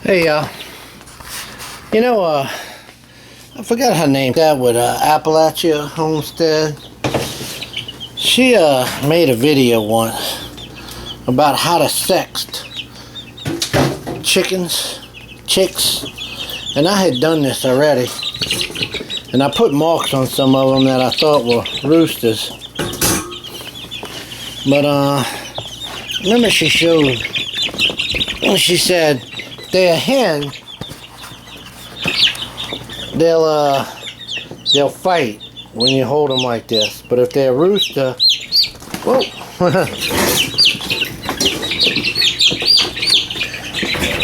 Hey, you know, I forgot her name. That with Appalachia Homestead. She made a video once about how to sext chicks, and I had done this already, and I put marks on some of them that I thought were roosters. But remember she showed, she said they're a hen, they'll fight when you hold them like this. But if they're a rooster, whoa.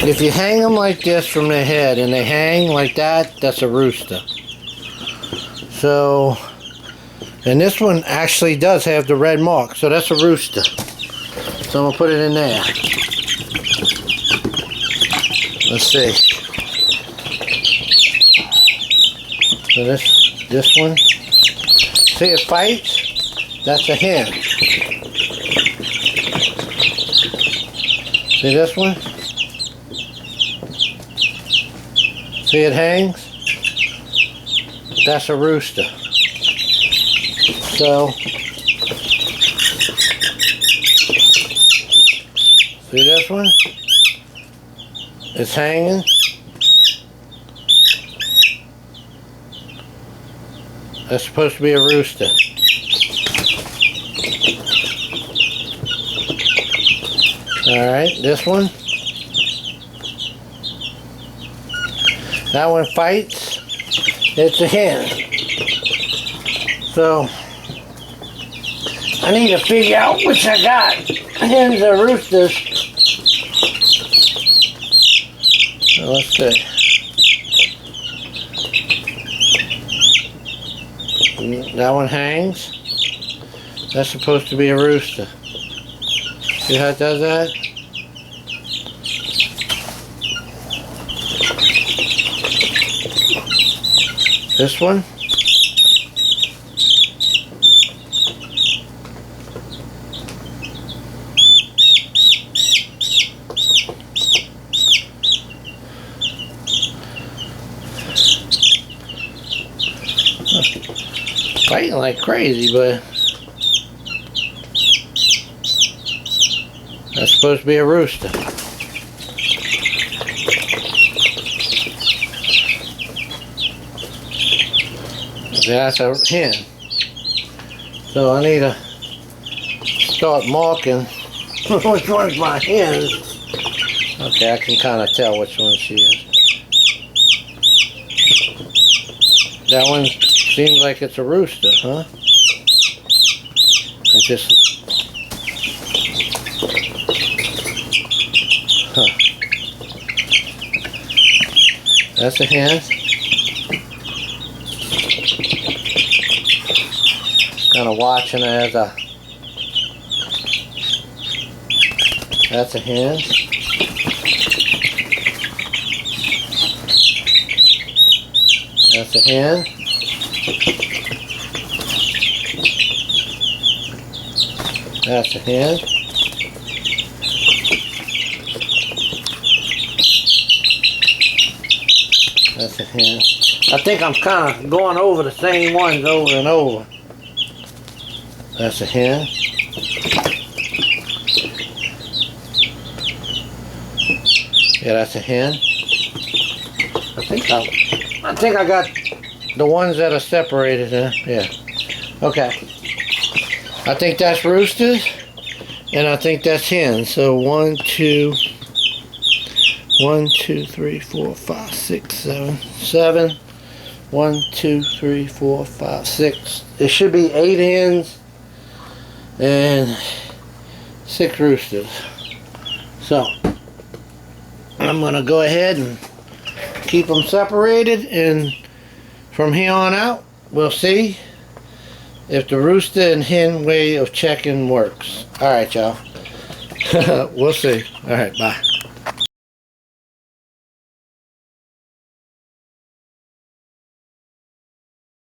If you hang them like this from their head and they hang like that, that's a rooster. So, and this one actually does have the red mark, so that's a rooster. So I'm gonna put it in there. Let's see. So this one, see it fights? That's a hen. See this one? See it hangs? That's a rooster. So, see this one? It's hanging. That's supposed to be a rooster. Alright, this one. That one fights. It's a hen. So, I need to figure out which I got. Hens or roosters. So let's see. That one hangs. That's supposed to be a rooster. See how it does that? This one. Fighting like crazy, but that's supposed to be a rooster. That's a hen. So I need to start marking which one's my hen. Okay, I can kind of tell which one she is. That one seems like it's a rooster, huh? I just... Huh. That's a hen. Kind of watching it as a... That's a hen. That's a hen. That's a hen. That's a hen. I think I'm kind of going over the same ones over and over. That's a hen. Yeah, that's a hen. I think I got the ones that are separated, huh? Yeah. Okay. I think that's roosters, and I think that's hens. So 1, 2, 3, 4, 5, 6, 7. 1, 2, 3, 4, 5, 6. It should be 8 hens and 6 roosters. So I'm gonna go ahead and keep them separated, and from here on out we'll see if the rooster and hen way of checking works. Alright, y'all. We'll see. Alright, bye.